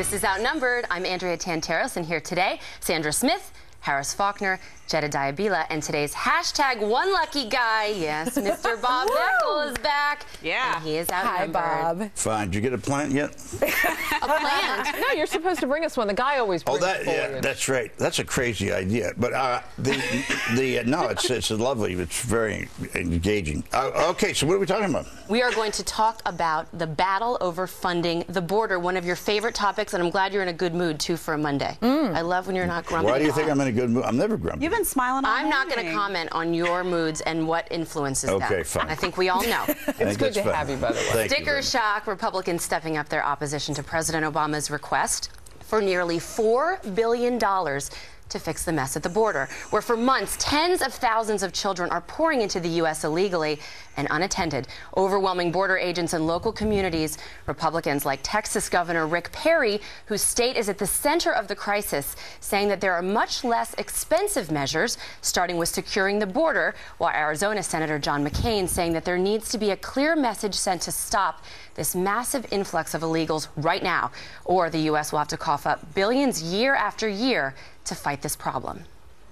This is Outnumbered. I'm Andrea Tanteros, and here today, Sandra Smith, Harris Faulkner, Jedediah Bila, and today's hashtag one lucky guy. Yes, Mr. Bob Neckel is back. Yeah. And he is outnumbered. Hi, Bob. Fine. Did you get a plant yet? A plant? No, you're supposed to bring us one. The guy always brings Yeah, that's right. That's a crazy idea. But no, it's lovely. It's very engaging. Okay, so what are we talking about? We are going to talk about the battle over funding the border, one of your favorite topics, and I'm glad you're in a good mood, too, for a Monday. I love when you're not grumpy. Why do you think I'm in a good mood? I'm never grumpy. You've been smiling all I'm not morning. going to comment on your moods and what influences them. Okay, fine. I think we all know. It's good to have you, by the way. Sticker shock, Republicans stepping up their opposition to President Obama's request for nearly $4 billion to fix the mess at the border, where for months tens of thousands of children are pouring into the U.S. illegally and unattended. Overwhelming border agents and local communities, Republicans like Texas Governor Rick Perry, whose state is at the center of the crisis, saying that there are much less expensive measures, starting with securing the border, while Arizona Senator John McCain saying that there needs to be a clear message sent to stop this massive influx of illegals right now, or the U.S. will have to cough up billions year after year to fight this problem.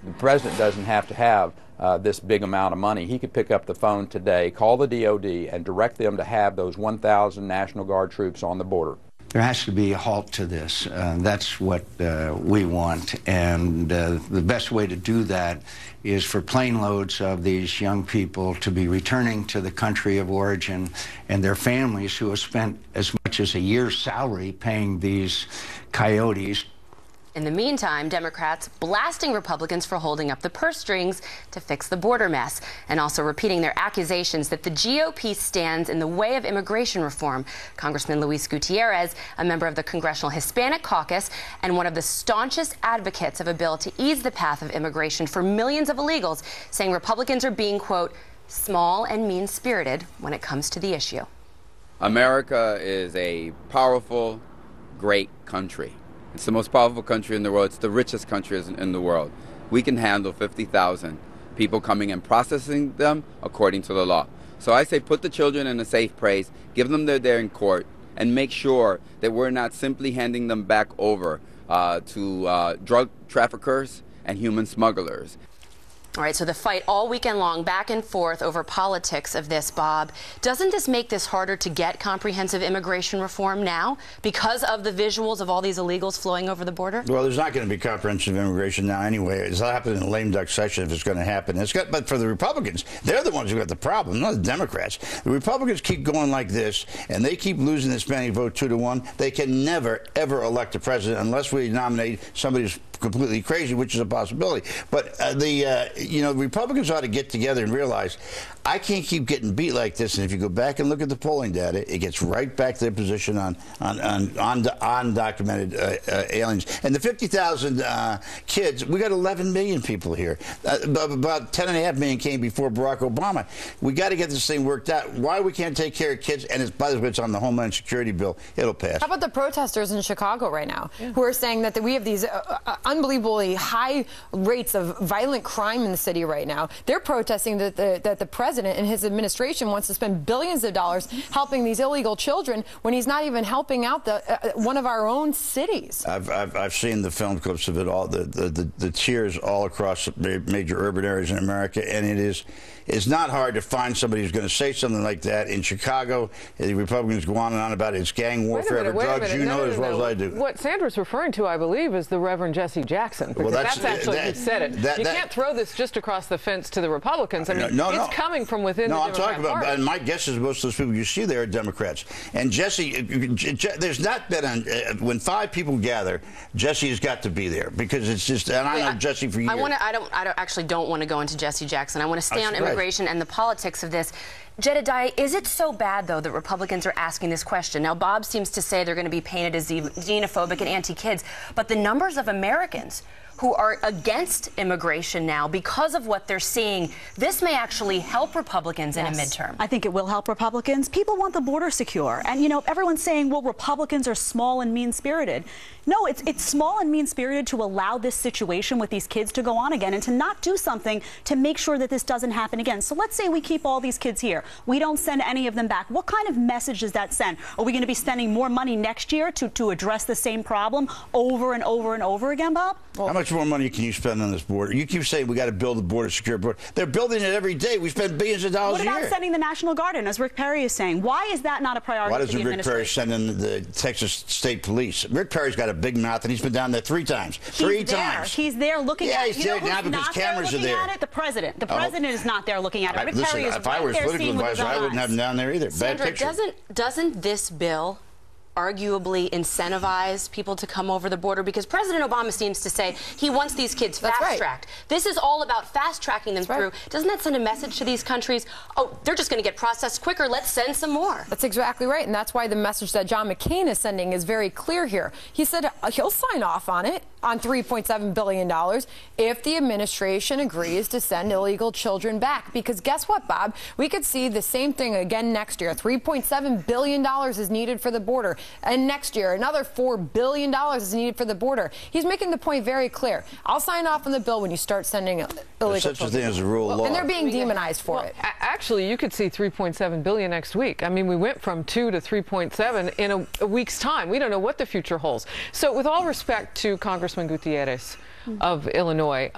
The president doesn't have to have this big amount of money. He could pick up the phone today, call the DOD, and direct them to have those 1,000 National Guard troops on the border. There has to be a halt to this. That's what we want. And the best way to do that is for plane loads of these young people to be returning to the country of origin, and their families who have spent as much as a year's salary paying these coyotes. In the meantime, Democrats blasting Republicans for holding up the purse strings to fix the border mess, and also repeating their accusations that the GOP stands in the way of immigration reform. Congressman Luis Gutierrez, a member of the Congressional Hispanic Caucus and one of the staunchest advocates of a bill to ease the path of immigration for millions of illegals, saying Republicans are being, quote, small and mean-spirited when it comes to the issue. America is a powerful, great country. It's the most powerful country in the world. It's the richest country in the world. We can handle 50,000 people coming and processing them according to the law. So I say put the children in a safe place, give them their day in court, and make sure that we're not simply handing them back over to drug traffickers and human smugglers. All right, so the fight all weekend long, back and forth over politics of this, Bob. Doesn't this make this harder to get comprehensive immigration reform now because of the visuals of all these illegals flowing over the border? Well, there's not going to be comprehensive immigration now anyway. It's happening in a lame duck session if it's going to happen. But for the Republicans, they're the ones who got the problem, not the Democrats. The Republicans keep going like this, and they keep losing the Hispanic vote 2-1. They can never, ever elect a president unless we nominate somebody who's completely crazy, which is a possibility. But the Republicans ought to get together and realize I can't keep getting beat like this. And if you go back and look at the polling data, it gets right back to their position on undocumented aliens. And the 50,000 kids, we got 11 million people here. About 10.5 million came before Barack Obama. We got to get this thing worked out. Why we can't take care of kids? And by the way, it's on the Homeland Security bill. It'll pass. How about the protesters in Chicago right now who are saying that we have these unbelievably high rates of violent crime in the city right now? They're protesting that the president and his administration wants to spend billions of dollars helping these illegal children when he's not even helping out one of our own cities. I've seen the film clips of it all, the tears all across major urban areas in America, and it's not hard to find somebody who's going to say something like that. In Chicago, the Republicans go on and on about it's gang warfare over drugs. You know as well as I do. What Sandra's referring to, I believe, is the Reverend Jesse Jackson. Because that's actually who said it. You can't throw this just across the fence to the Republicans. I mean, it's coming from within the Democrat Party. No, I'm talking about, and my guess is most of those people you see there are Democrats. And Jesse, there's not been, when 5 people gather, Jesse has got to be there because it's just, and I know Jesse for years. I actually don't want to go into Jesse Jackson. I want to stay on immigration and the politics of this. Jedediah, is it so bad, though, that Republicans are asking this question? Now, Bob seems to say they're going to be painted as xenophobic and anti-kids, but the numbers of Americans who are against immigration now because of what they're seeing. This may actually help Republicans in a midterm. I think it will help Republicans. People want the border secure. And, you know, everyone's saying, well, Republicans are small and mean-spirited. No, it's small and mean-spirited to allow this situation with these kids to go on again and to not do something to make sure that this doesn't happen again. So let's say we keep all these kids here. We don't send any of them back. What kind of message does that send? Are we going to be spending more money next year to address the same problem over and over and over again, Bob? Well, how much more money can you spend on this border? You keep saying we got to build a border, secure border. They're building it every day. We spend billions of dollars a year. What about sending the National Guard in, as Rick Perry is saying? Why is that not a priority for the administration? Why doesn't Rick Perry send in the Texas State Police? Rick Perry's got a big mouth, and he's been down there 3 times. He's there looking at it. He's there now because cameras are there. The president. The president is not there looking at it. Rick Perry is if I were his political advisor, I wouldn't have him down there either. Sandra, bad picture. Doesn't this bill arguably incentivize people to come over the border? Because President Obama seems to say he wants these kids fast-tracked. This is all about fast-tracking them through. Doesn't that send a message to these countries? Oh, they're just going to get processed quicker. Let's send some more. That's exactly right, and that's why the message that John McCain is sending is very clear here. He said he'll sign off on it, on $3.7 billion, if the administration agrees to send illegal children back. Because guess what, Bob? We could see the same thing again next year. $3.7 billion is needed for the border. And next year, another $4 billion is needed for the border. He's making the point very clear. I'll sign off on the bill when you start sending illegal children. There's such a thing as a rule of law. And they're being demonized for it. Actually, you could see $3.7 billion next week. I mean, we went from 2 to 3.7 in a week's time. We don't know what the future holds. So with all respect to Congressman Gutierrez of Illinois,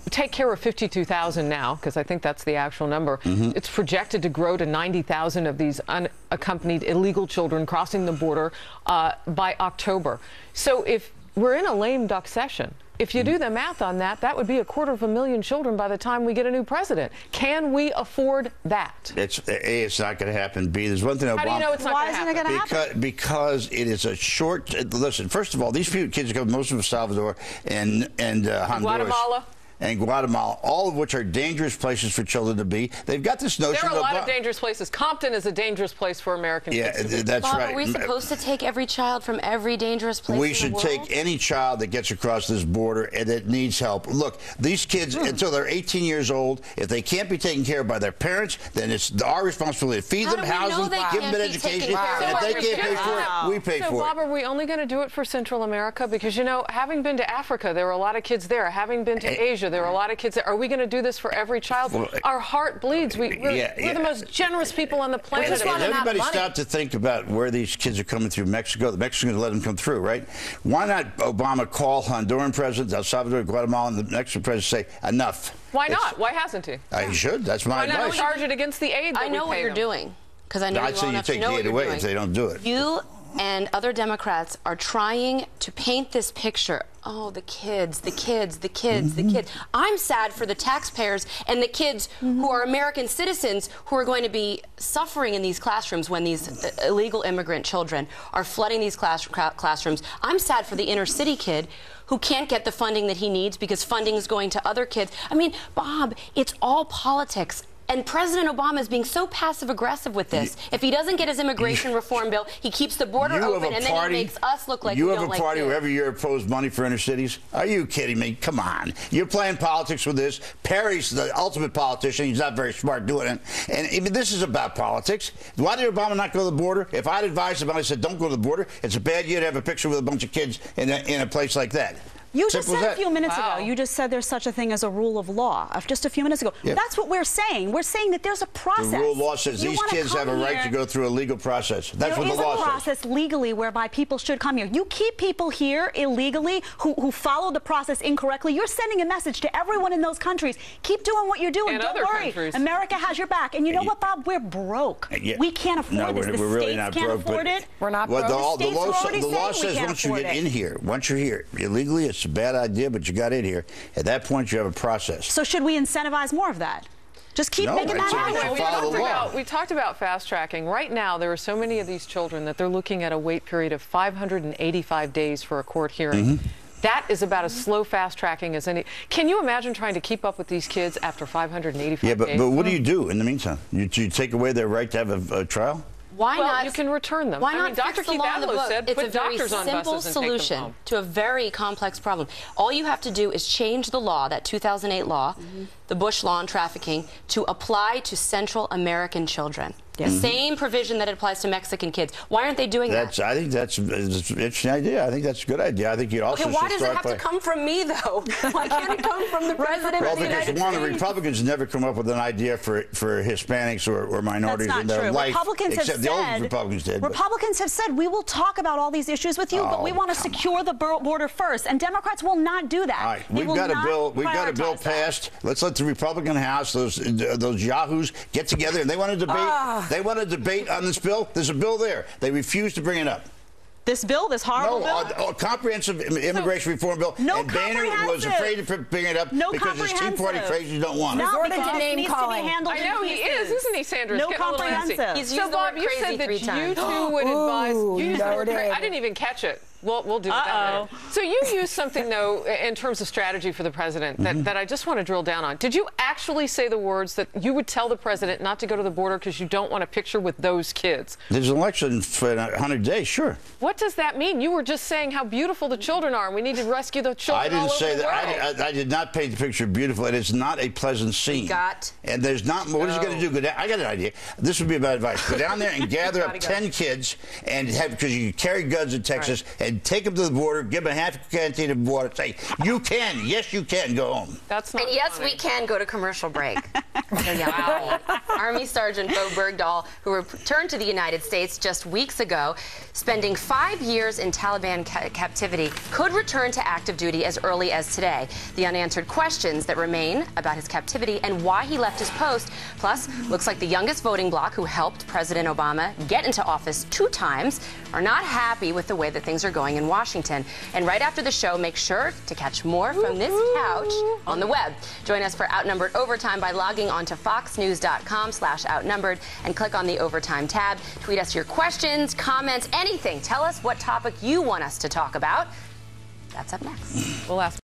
take care of 52,000 now, because I think that's the actual number. It's projected to grow to 90,000 of these unaccompanied illegal children crossing the border by October. So if we're in a lame duck session, if you do the math on that, that would be 250,000 children by the time we get a new president. Can we afford that? It's not going to happen. B, there's one thing Obama... How do you know it's not going to happen? Because it is a short... Listen, first of all, these few kids come most from El Salvador and Honduras. Guatemala. And Guatemala, all of which are dangerous places for children to be. They've got this notion... There are a lot of dangerous places. Compton is a dangerous place for American kids. Yeah, that's right. Are we supposed to take every child from every dangerous place in the world? We should take any child that gets across this border and that needs help. Look, these kids, until they're 18 years old, if they can't be taken care of by their parents, then it's our responsibility to feed them, house them, give them an education. And if they can't pay for it, we pay for it. So, Bob, are we only going to do it for Central America? Because, you know, having been to Africa, there were a lot of kids there. Having been to Asia, there were a lot of kids there. Are we going to do this for every child? Well, our heart bleeds. We're the most generous people on the planet. Has everybody stopped to think about where these kids are coming through Mexico? The Mexicans let them come through, right? Why not Obama call Honduran president, El Salvador, Guatemala, and the Mexican president say, enough? Why not? Why hasn't he? He should. That's my advice. Why not charge it against the aid that I know what you're doing. Because I know I'd say you take the aid away if they don't do it. You and other Democrats are trying to paint this picture. Oh, the kids, the kids, the kids, the kids. I'm sad for the taxpayers and the kids who are American citizens who are going to be suffering in these classrooms when these illegal immigrant children are flooding these classrooms. I'm sad for the inner city kid who can't get the funding that he needs because funding is going to other kids. I mean, Bob, it's all politics. And President Obama is being so passive-aggressive with this. If he doesn't get his immigration reform bill, he keeps the border open, and then he makes us look like we don't like You have a party where every year opposed money for inner cities? Are you kidding me? Come on. You're playing politics with this. Perry's the ultimate politician. He's not very smart doing it. And I mean, this is about politics. Why did Obama not go to the border? If I'd advised him, I said, don't go to the border. It's a bad year to have a picture with a bunch of kids in a place like that. You just said a few minutes ago, you just said there's such a thing as a rule of law, just a few minutes ago. Yep. That's what we're saying. We're saying that there's a process. The rule of law says these kids have a right to go through a legal process. That's what the law says. There is a process legally whereby people should come here. You keep people here illegally who follow the process incorrectly. You're sending a message to everyone in those countries. Keep doing what you're doing. And don't worry. Countries. America has your back. And you know what, Bob? We're broke. We can't afford this. The really states can't afford it. We're not broke. The law says once you get in here, once you're here, illegally, it's a bad idea, but you got in here. At that point, you have a process. So should we incentivize more of that? Just keep making that happen. We talked about fast tracking. Right now, there are so many of these children that they're looking at a wait period of 585 days for a court hearing. That is about as slow fast tracking as any. Can you imagine trying to keep up with these kids after 585 days? Yeah, but what do you do in the meantime? You take away their right to have a trial? Why well, not? You can return them. Why not? I mean, Dr. fix the Keith law in the Adler book? said It's put a very doctors on simple buses and take them solution home. to a very complex problem. All you have to do is change the law, that 2008 law, the Bush law on trafficking, to apply to Central American children. The same provision that applies to Mexican kids. Why aren't they doing that? I think that's an interesting idea. I think that's a good idea. I think you'd also Why does it start have to come from me, though? Why can't it come from the President Well, of the because United one, the States? Republicans never come up with an idea for Hispanics or minorities That's in not their true. life, Republicans have except the old Republicans did. Republicans have said we will talk about all these issues with you, but we want to secure the border first, and Democrats will not do that. All right, They we've will got a not bill. We've got a bill prioritize that. passed. Let's let the Republican House, those yahoos, get together and they want to debate. They want to debate on this bill. There's a bill there. They refuse to bring it up. This bill, this horrible bill? A comprehensive immigration reform bill. No and Boehner was afraid to bring it up because his Tea Party crazies don't want it. No, Resorting because to it name needs calling. to be handled I know in he pieces. is, isn't he, Sandra? No It's getting a little comprehensive. antsy. He's So, used the Bob, word you crazy said that 3 times. you two would advise. You used the word noted. I didn't even catch it. We'll do that later. So you used something, though, in terms of strategy for the president that I just want to drill down on. Did you actually say the words that you would tell the president not to go to the border because you don't want a picture with those kids? There's an election for 100 days, sure. What does that mean? You were just saying how beautiful the children are, and we need to rescue the children. I didn't all say over the that. world. I did not paint the picture beautiful. It is not a pleasant scene. And there's not. What is he going to do? Go down, I got an idea. This would be my advice. Go down there and gather up 10 kids and have, because you carry guns in Texas, and take them to the border, give them a half a canteen of water, say, you can, yes, you can go home. That's not And yes, funny. we can go to commercial break. Wow. Army Sergeant Bo Bergdahl, who returned to the United States just weeks ago, spending 5 years in Taliban captivity, could return to active duty as early as today. The unanswered questions that remain about his captivity and why he left his post. Plus, looks like the youngest voting bloc, who helped President Obama get into office 2 times, are not happy with the way that things are going in Washington. And right after the show, make sure to catch more from this couch on the web. Join us for Outnumbered Overtime by logging on to foxnews.com/outnumbered and click on the Overtime tab. Tweet us your questions, comments, anything. Tell us what topic you want us to talk about. That's up next. We'll ask.